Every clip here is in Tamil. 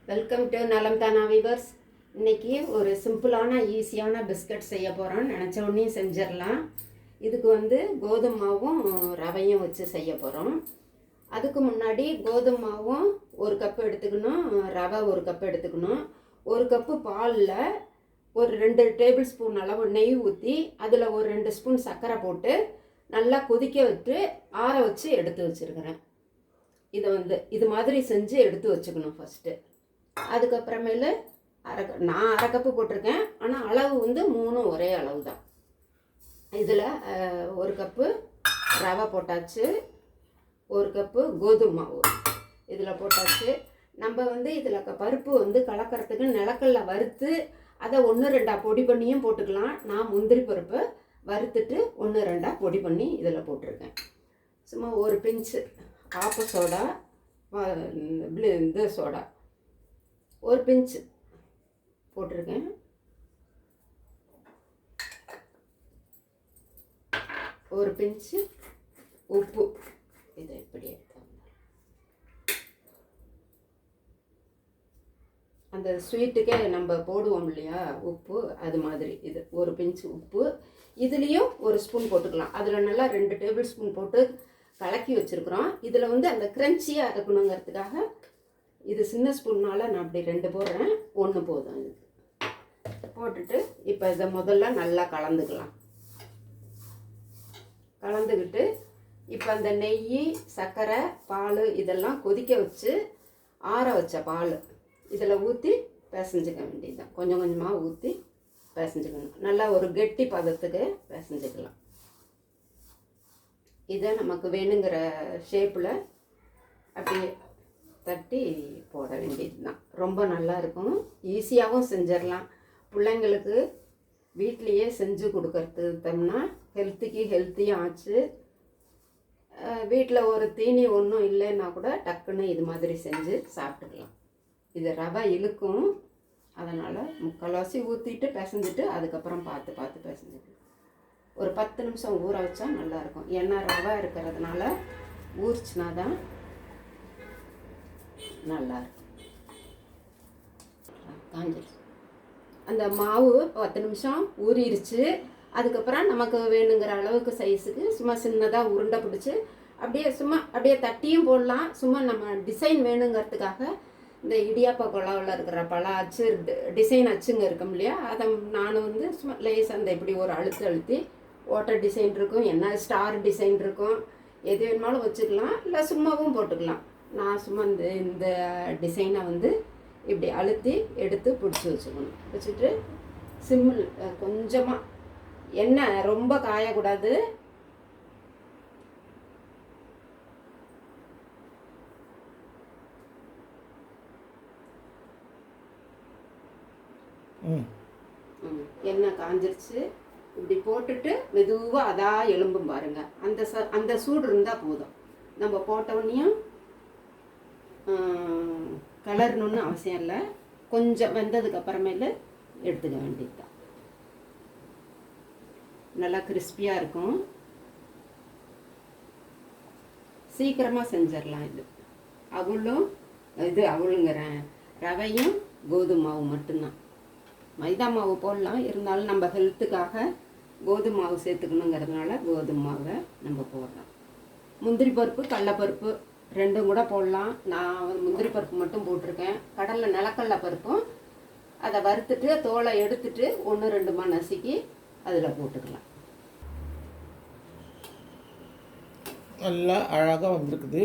வெல்கம் டு நலம் தானா வீவர்ஸ். இன்றைக்கி ஒரு சிம்பிளான ஈஸியான பிஸ்கட் செய்ய போகிறோம். நினச்ச உடனே செஞ்சிடலாம். இதுக்கு கோதுமை மாவும் ரவையும் வச்சு செய்ய போகிறோம். அதுக்கு முன்னாடி கோதுமை மாவும் ஒரு கப்பு எடுத்துக்கணும், ரவை ஒரு கப்பு எடுத்துக்கணும். ஒரு கப்பு பாலில் ஒரு 2 டேபிள் ஸ்பூன் அளவு நெய் ஊற்றி அதில் ஒரு 2 ஸ்பூன் சர்க்கரை போட்டு நல்லா கொதிக்க விட்டு ஆற வச்சு எடுத்து வச்சுருக்கிறேன். இதை இது மாதிரி செஞ்சு எடுத்து வச்சுக்கணும் ஃபஸ்ட்டு. அதுக்கப்புறமேலு நான் அரை கப்பு போட்டிருக்கேன், ஆனால் அளவு 3 ஒரே அளவு தான். இதில் ஒரு கப்பு ரவை போட்டாச்சு, ஒரு கப்பு கோதுமை மாவு இதில் போட்டாச்சு. நம்ம இதில் பருப்பு கலக்கிறதுக்கு நிலக்கல்ல வறுத்து அதை 1-2 பொடி பண்ணியும் போட்டுக்கலாம். நான் முந்திரி பருப்பை வறுத்துட்டு 1-2 பொடி பண்ணி இதில் போட்டிருக்கேன். சும்மா ஒரு பிஞ்சு ஆப்ப சோடா, இந்த சோடா ஒரு பிஞ்சு போட்டிருக்கேன். ஒரு பிஞ்சு உப்பு. இதை இப்படி அந்த ஸ்வீட்டுக்கே நம்ம போடுவோம் இல்லையா உப்பு, அது மாதிரி இது ஒரு பிஞ்சு உப்பு. இதுலேயும் ஒரு ஸ்பூன் போட்டுக்கலாம். அதில் நல்லா 2 டேபிள் ஸ்பூன் போட்டு கலக்கி வச்சுருக்குறோம். இதில் அந்த க்ரன்ச்சியாக இருக்கணுங்கிறதுக்காக இது சின்ன ஸ்பூன்னால் நான் அப்படி 2 போடுறேன், 1 போதும். இது போட்டுட்டு இப்போ இதை முதல்ல நல்லா கலந்துக்கலாம். கலந்துக்கிட்டு இப்போ அந்த நெய், சர்க்கரை, பால் இதெல்லாம் கொதிக்க வச்சு ஆற வச்ச பால் இதில் ஊற்றி பிசைஞ்சிக்க வேண்டியதுதான். கொஞ்சம் கொஞ்சமாக ஊற்றி பிசைஞ்சிக்கணும். நல்லா ஒரு கெட்டி பதத்துக்கு பிசைஞ்சிக்கலாம். இதை நமக்கு வேணுங்கிற ஷேப்பில் அப்படியே தட்டி போட வேண்டியது தான். ரொம்ப நல்லா இருக்கும், ஈஸியாகவும் செஞ்சிடலாம். பிள்ளைங்களுக்கு வீட்லேயே செஞ்சு கொடுக்கறதுனா ஹெல்த்தியும் ஆச்சு. வீட்டில் ஒரு தீனி ஒன்றும் இல்லைன்னா கூட டக்குன்னு இது மாதிரி செஞ்சு சாப்பிட்டுக்கலாம். இது ரவை இழுக்கும், அதனால் முக்கால்வாசி ஊற்றிட்டு பிசைஞ்சிட்டு அதுக்கப்புறம் பார்த்து பிசைஞ்சிக்கலாம். ஒரு 10 நிமிஷம் ஊற வச்சா நல்லாயிருக்கும். ஏன்னா ரவை இருக்கிறதுனால ஊறிச்சினா தான் நல்லாயிருக்கும். காஞ்சிருச்சு அந்த மாவு. 10 நிமிஷம் ஊறிடுச்சு. அதுக்கப்புறம் நமக்கு வேணுங்கிற அளவுக்கு சைஸுக்கு சும்மா சின்னதாக உருண்டை பிடிச்சி அப்படியே தட்டியும் போடலாம். சும்மா நம்ம டிசைன் வேணுங்கிறதுக்காக இந்த இடியாப்பா குழாவில் இருக்கிற பல அச்சு டிசைன் அச்சுங்க இருக்கும் இல்லையா, அதை நான் சும்மா லேஸ் அந்த இப்படி ஒரு அழுத்தி வாட்டர் டிசைன் இருக்கும், என்ன ஸ்டார் டிசைன் இருக்கும், எது வேணுமாலும் வச்சுக்கலாம். இல்லை சும்மாவும் போட்டுக்கலாம். நான் சும்மா இந்த டிசைனை இப்படி அழுத்தி எடுத்து பிடிச்சி வச்சுக்கணும். வச்சுட்டு சிம்மில் கொஞ்சமாக எண்ணெய் ரொம்ப காயக்கூடாது. எண்ணெய் காஞ்சிருச்சு. இப்படி போட்டுட்டு மெதுவாக அதாக எலும்பும் பாருங்க. அந்த சூடு இருந்தால் போதும். நம்ம போட்டவுடனேயும் கலரணுன்னு அவசியம் இல்லை. கொஞ்சம் வெந்ததுக்கு அப்புறமேல எடுத்துக்க வேண்டியது தான். நல்லா கிறிஸ்பியாக இருக்கும், சீக்கிரமாக செஞ்சிடலாம். இது அவளுங்கிறேன் ரவையும் கோதுமை மாவு மட்டும்தான். மைதா மாவு போடலாம், இருந்தாலும் நம்ம ஹெல்த்துக்காக கோதுமை மாவு சேர்த்துக்கணுங்கிறதுனால கோதுமை மாவை நம்ம போடலாம். முந்திரி பருப்பு, கடலைப்பருப்பு 2 கூட போடலாம். நான் முந்திரி பருப்பு மட்டும் போட்டிருக்கேன். நிலக்கடலை பருப்பும் அதை வறுத்துட்டு தோலை எடுத்துட்டு 1-2 நசுக்கி அதில் போட்டுக்கலாம். நல்லா அழகாக வந்திருக்குது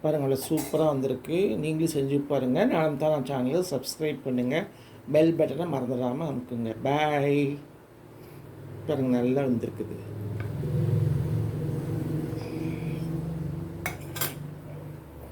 பாருங்கள், சூப்பராக வந்திருக்கு. நீங்களும் செஞ்சு பாருங்கள். நலம் தானா சேனலை சப்ஸ்கிரைப் பண்ணுங்கள், பெல் பட்டனை மறந்துடாமல் அமுக்குங்க. பாய். பாருங்கள் நல்லா வந்திருக்குது.